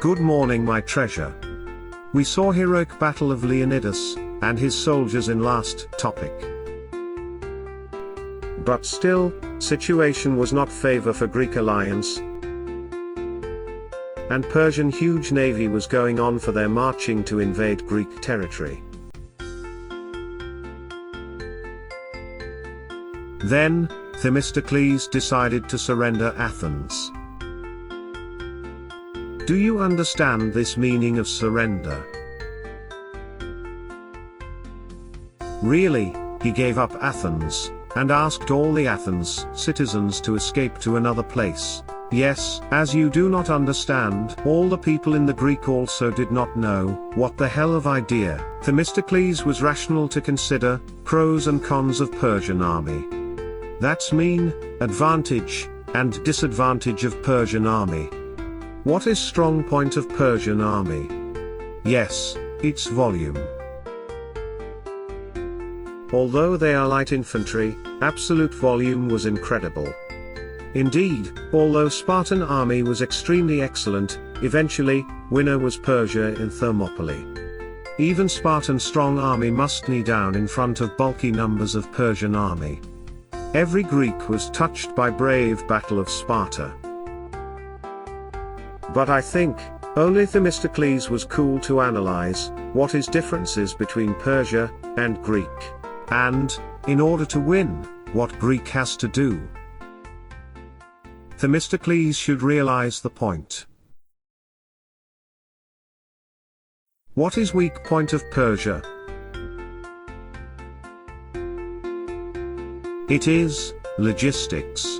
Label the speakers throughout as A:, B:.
A: Good morning, my treasure. We saw heroic battle of Leonidas and his soldiers in last topic. But still, situation was not favor for Greek alliance, and Persian huge navy was going on for their marching to invade Greek territory. Then, Themistocles decided to surrender Athens. Do you understand this meaning of surrender? Really, he gave up Athens, and asked all the Athens citizens to escape to another place. Yes, as you do not understand, all the people in the Greek also did not know what the hell of idea. Themistocles was rational to consider pros and cons of Persian army. That's mean, advantage, and disadvantage of Persian army. What is strong point of Persian army? Yes, its volume. Although they are light infantry, absolute volume was incredible. Indeed, although Spartan army was extremely excellent, eventually, winner was Persia in Thermopylae. Even Spartan strong army must knee down in front of bulky numbers of Persian army. Every Greek was touched by brave Battle of Sparta. But I think, only Themistocles was cool to analyze what is differences between Persia and Greek. And, in order to win, what Greek has to do. Themistocles should realize the point. What is weak point of Persia? It is logistics.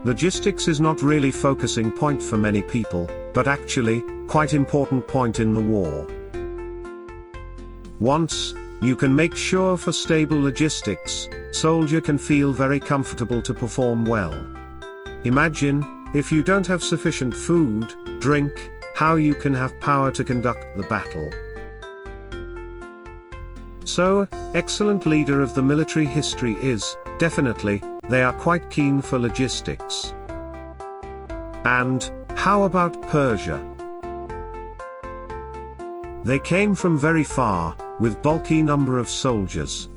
A: Logistics is not really focusing point for many people, but actually, quite important point in the war. Once you can make sure for stable logistics, soldier can feel very comfortable to perform well. Imagine, if you don't have sufficient food, drink, how you can have power to conduct the battle. So, excellent leader of the military history is, definitely, they are quite keen for logistics. And, how about Persia? They came from very far, with bulky number of soldiers.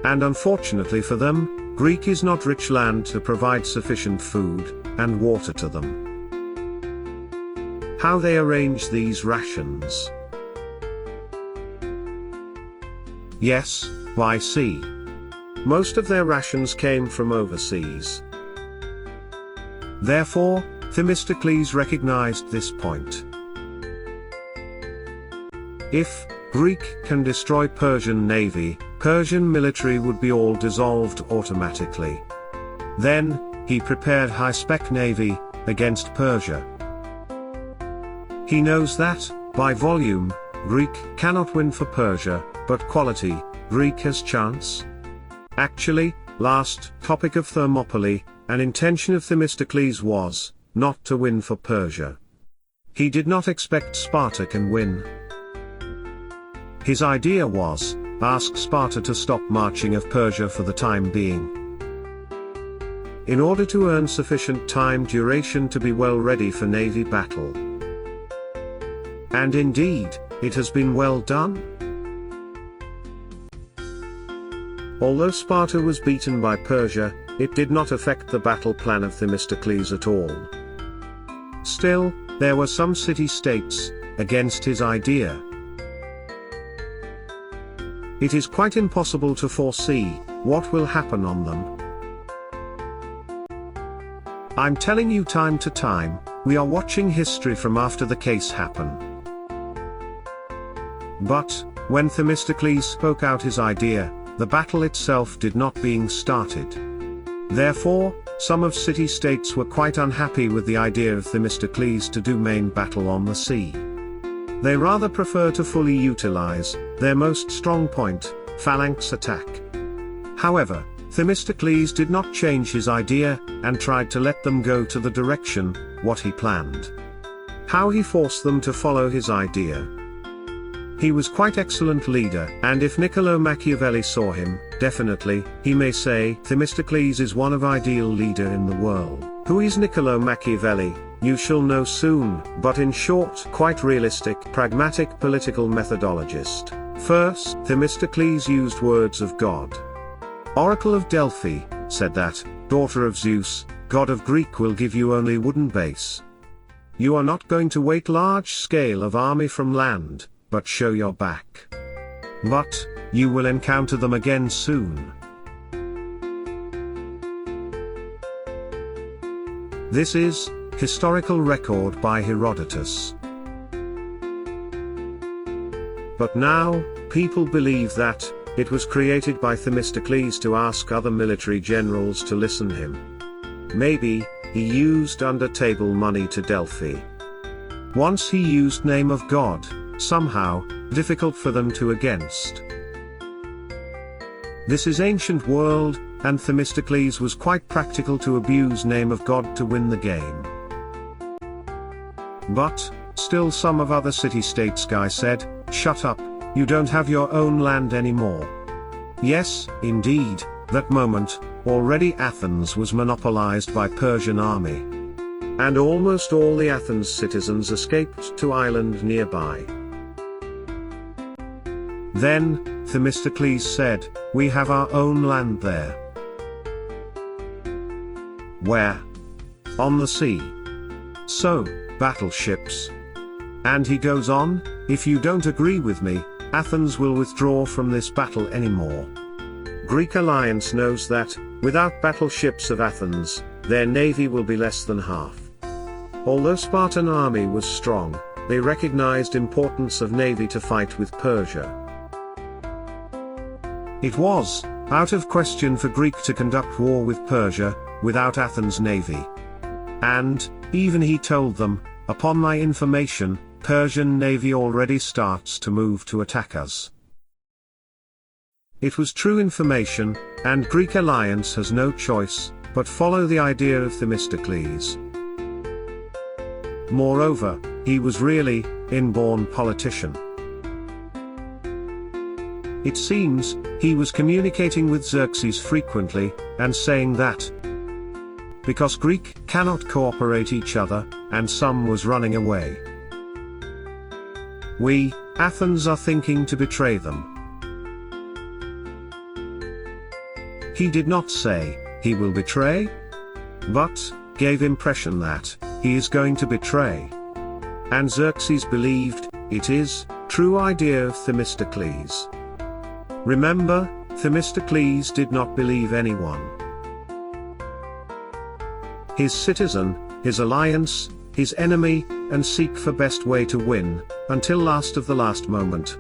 A: And unfortunately for them, Greek is not rich land to provide sufficient food and water to them. How they arrange these rations? Yes, by sea. Most of their rations came from overseas. Therefore, Themistocles recognized this point. If Greek can destroy Persian navy, Persian military would be all dissolved automatically. Then, he prepared high-spec navy against Persia. He knows that, by volume, Greek cannot win for Persia, but quality, Greek has chance. Actually, last topic of Thermopylae, an intention of Themistocles was not to win for Persia. He did not expect Sparta can win. His idea was, ask Sparta to stop marching of Persia for the time being. In order to earn sufficient time duration to be well ready for navy battle. And indeed, it has been well done. Although Sparta was beaten by Persia, it did not affect the battle plan of Themistocles at all. Still, there were some city-states against his idea. It is quite impossible to foresee what will happen on them. I'm telling you time to time, we are watching history from after the case happened. But, when Themistocles spoke out his idea, the battle itself did not being started. Therefore, some of city-states were quite unhappy with the idea of Themistocles to do main battle on the sea. They rather prefer to fully utilize their most strong point, phalanx attack. However, Themistocles did not change his idea, and tried to let them go to the direction what he planned. How he forced them to follow his idea. He was quite excellent leader, and if Niccolo Machiavelli saw him, definitely, he may say, Themistocles is one of ideal leader in the world. Who is Niccolo Machiavelli? You shall know soon, but in short, quite realistic, pragmatic political methodologist. First, Themistocles used words of God. Oracle of Delphi said that, daughter of Zeus, god of Greek will give you only wooden base. You are not going to wait large scale of army from land, but show your back. But, you will encounter them again soon. This is historical record by Herodotus. But now, people believe that it was created by Themistocles to ask other military generals to listen him. Maybe he used under-table money to Delphi. Once he used name of God, somehow, difficult for them to against. This is ancient world, and Themistocles was quite practical to abuse name of God to win the game. But, still some of other city-states guy said, shut up, you don't have your own land anymore. Yes, indeed, that moment, already Athens was monopolized by Persian army. And almost all the Athens citizens escaped to island nearby. Then, Themistocles said, we have our own land there. Where? On the sea. So, battleships. And he goes on, if you don't agree with me, Athens will withdraw from this battle anymore. Greek alliance knows that, without battleships of Athens, their navy will be less than half. Although Spartan army was strong, they recognized importance of navy to fight with Persia. It was, out of question for Greek to conduct war with Persia, without Athens' navy. And, even he told them, upon my information, Persian navy already starts to move to attack us. It was true information, and Greek alliance has no choice, but follow the idea of Themistocles. Moreover, he was really, inborn politician. It seems, he was communicating with Xerxes frequently, and saying that, because Greek cannot cooperate each other, and some was running away. We, Athens are thinking to betray them. He did not say, he will betray, but, gave impression that, he is going to betray. And Xerxes believed, it is, true idea of Themistocles. Remember, Themistocles did not believe anyone. His citizen, his alliance, his enemy, and seek for best way to win, until last of the last moment.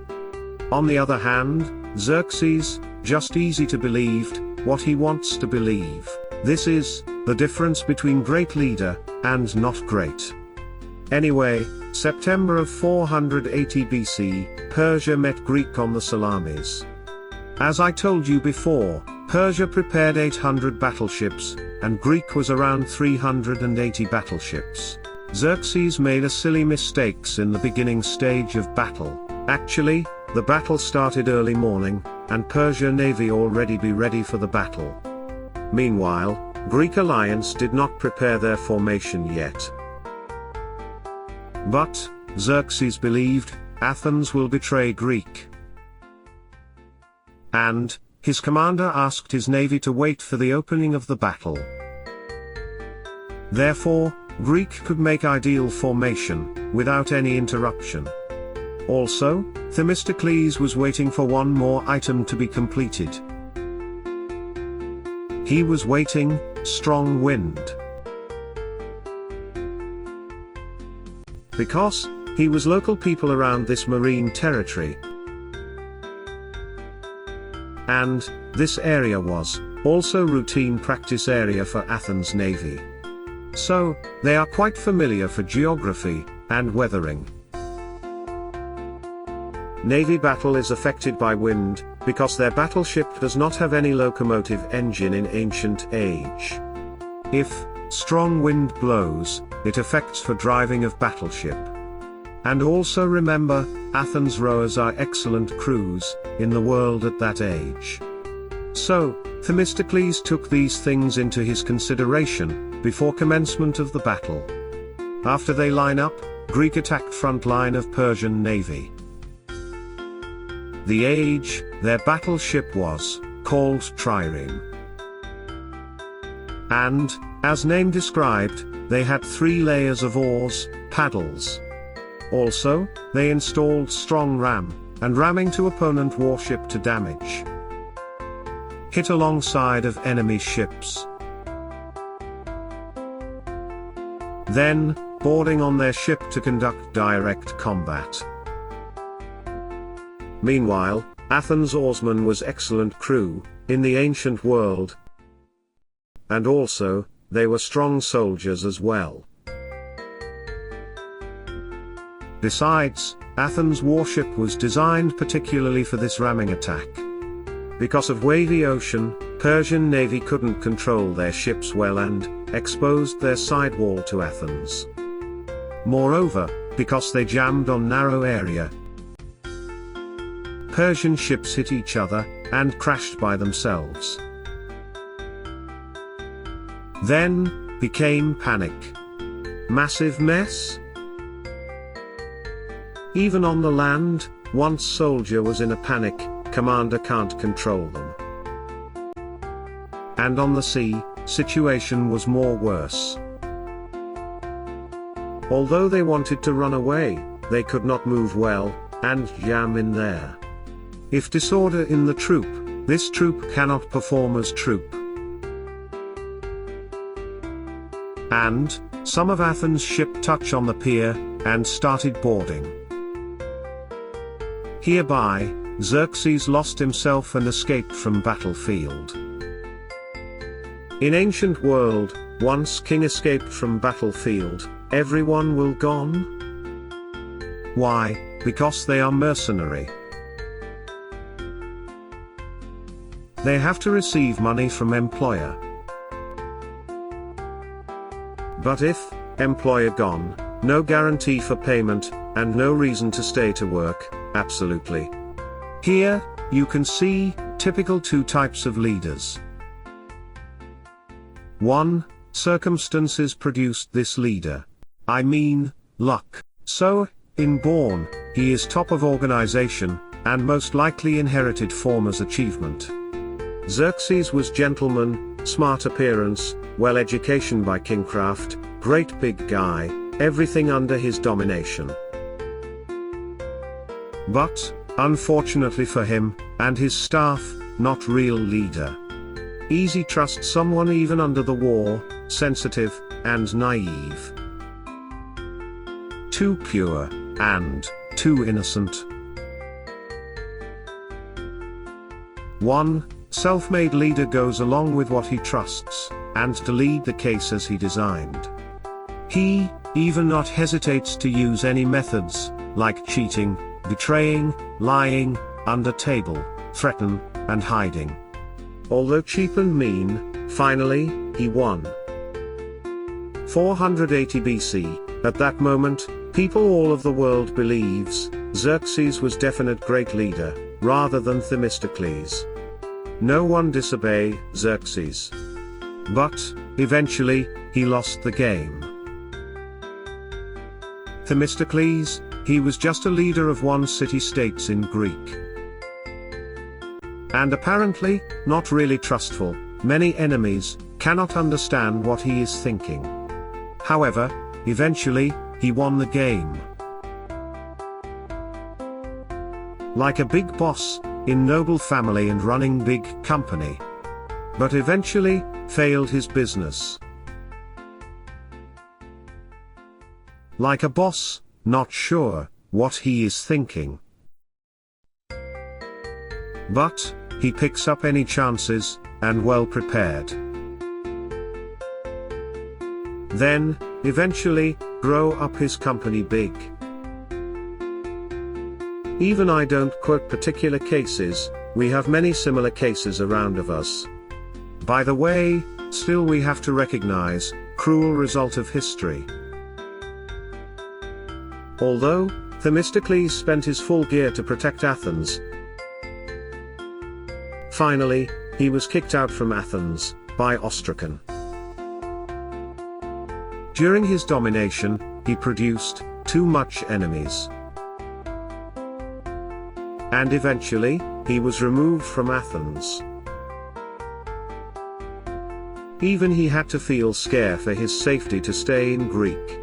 A: On the other hand, Xerxes, just easy to believed, what he wants to believe. This is, the difference between great leader, and not great. Anyway, September of 480 BC, Persia met Greek on the Salamis. As I told you before, Persia prepared 800 battleships, and Greek was around 380 battleships. Xerxes made a silly mistakes in the beginning stage of battle. Actually, the battle started early morning, and Persia navy already be ready for the battle. Meanwhile, Greek alliance did not prepare their formation yet. But, Xerxes believed, Athens will betray Greek. And, his commander asked his navy to wait for the opening of the battle. Therefore, Greek could make ideal formation, without any interruption. Also, Themistocles was waiting for one more item to be completed. He was waiting, strong wind. Because, he was local people around this marine territory. And, this area was, also routine practice area for Athens navy. So, they are quite familiar for geography, and weathering. Navy battle is affected by wind, because their battleship does not have any locomotive engine in ancient age. If strong wind blows, it affects for driving of battleship. And also remember, Athens rowers are excellent crews, in the world at that age. So, Themistocles took these things into his consideration, before commencement of the battle. After they line up, Greek attacked front line of Persian navy. The age, their battleship was, called trireme. And, as name described, they had 3 layers of oars, paddles. Also, they installed strong ram, and ramming to opponent warship to damage. Hit alongside of enemy ships. Then, boarding on their ship to conduct direct combat. Meanwhile, Athens' oarsmen was excellent crew, in the ancient world. And also, they were strong soldiers as well. Besides, Athens' warship was designed particularly for this ramming attack. Because of wavy ocean, Persian navy couldn't control their ships well and exposed their sidewall to Athens. Moreover, because they jammed on narrow area, Persian ships hit each other and crashed by themselves. Then became panic. Massive mess. Even on the land, once soldier was in a panic, commander can't control them. And on the sea, situation was more worse. Although they wanted to run away, they could not move well, and jam in there. If disorder in the troop, this troop cannot perform as troop. And, some of Athens' ship touch on the pier, and started boarding. Hereby, Xerxes lost himself and escaped from battlefield. In ancient world, once king escaped from battlefield, everyone will gone? Why? Because they are mercenary. They have to receive money from employer. But if, employer gone, no guarantee for payment, and no reason to stay to work, absolutely. Here, you can see, typical 2 types of leaders. 1. Circumstances produced this leader. I mean, luck. So, inborn, he is top of organization, and most likely inherited former's achievement. Xerxes was gentleman, smart appearance, well education by kingcraft, great big guy, everything under his domination. But, unfortunately for him, and his staff, not real leader. Easy trust someone even under the war, sensitive, and naive. Too pure, and too innocent. 1. Self-made leader goes along with what he trusts, and to lead the case as he designed. He, even not hesitates to use any methods, like cheating, betraying, lying, under table, threaten, and hiding. Although cheap and mean, finally, he won. 480 BC, at that moment, people all of the world believes, Xerxes was definite great leader, rather than Themistocles. No one disobey Xerxes. But, eventually, he lost the game. Themistocles, he was just a leader of 1 city-states in Greek. And apparently, not really trustful, many enemies, cannot understand what he is thinking. However, eventually, he won the game. Like a big boss, in noble family and running big company. But eventually, failed his business. Like a boss, not sure what he is thinking. But, he picks up any chances, and well prepared. Then, eventually, grow up his company big. Even I don't quote particular cases, we have many similar cases around of us. By the way, still we have to recognize, cruel result of history. Although Themistocles spent his full gear to protect Athens, finally, he was kicked out from Athens by Ostracan. During his domination, he produced too much enemies. And eventually, he was removed from Athens. Even he had to feel scare for his safety to stay in Greek.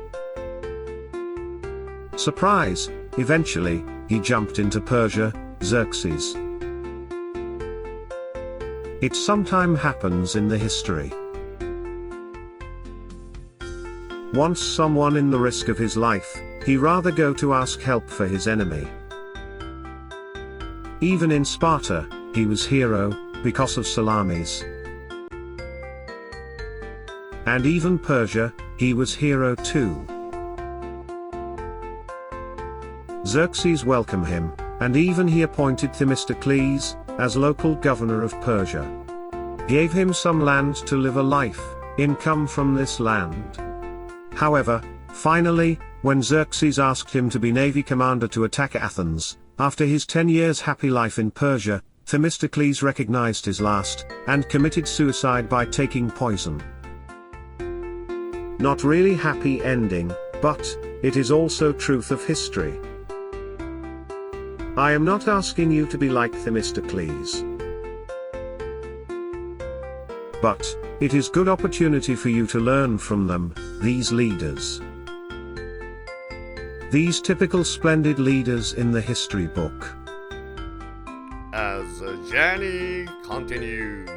A: Surprise, eventually, he jumped into Persia, Xerxes. It sometimes happens in the history. Once someone in the risk of his life, he rather go to ask help for his enemy. Even in Sparta, he was hero, because of Salamis. And even Persia, he was hero too. Xerxes welcomed him, and even he appointed Themistocles as local governor of Persia. Gave him some land to live a life, income from this land. However, finally, when Xerxes asked him to be navy commander to attack Athens, after his 10 years happy life in Persia, Themistocles recognized his last, and committed suicide by taking poison. Not really happy ending, but it is also truth of history. I am not asking you to be like Themistocles. But it is good opportunity for you to learn from them, these leaders. These typical splendid leaders in the history book.
B: As the journey continues.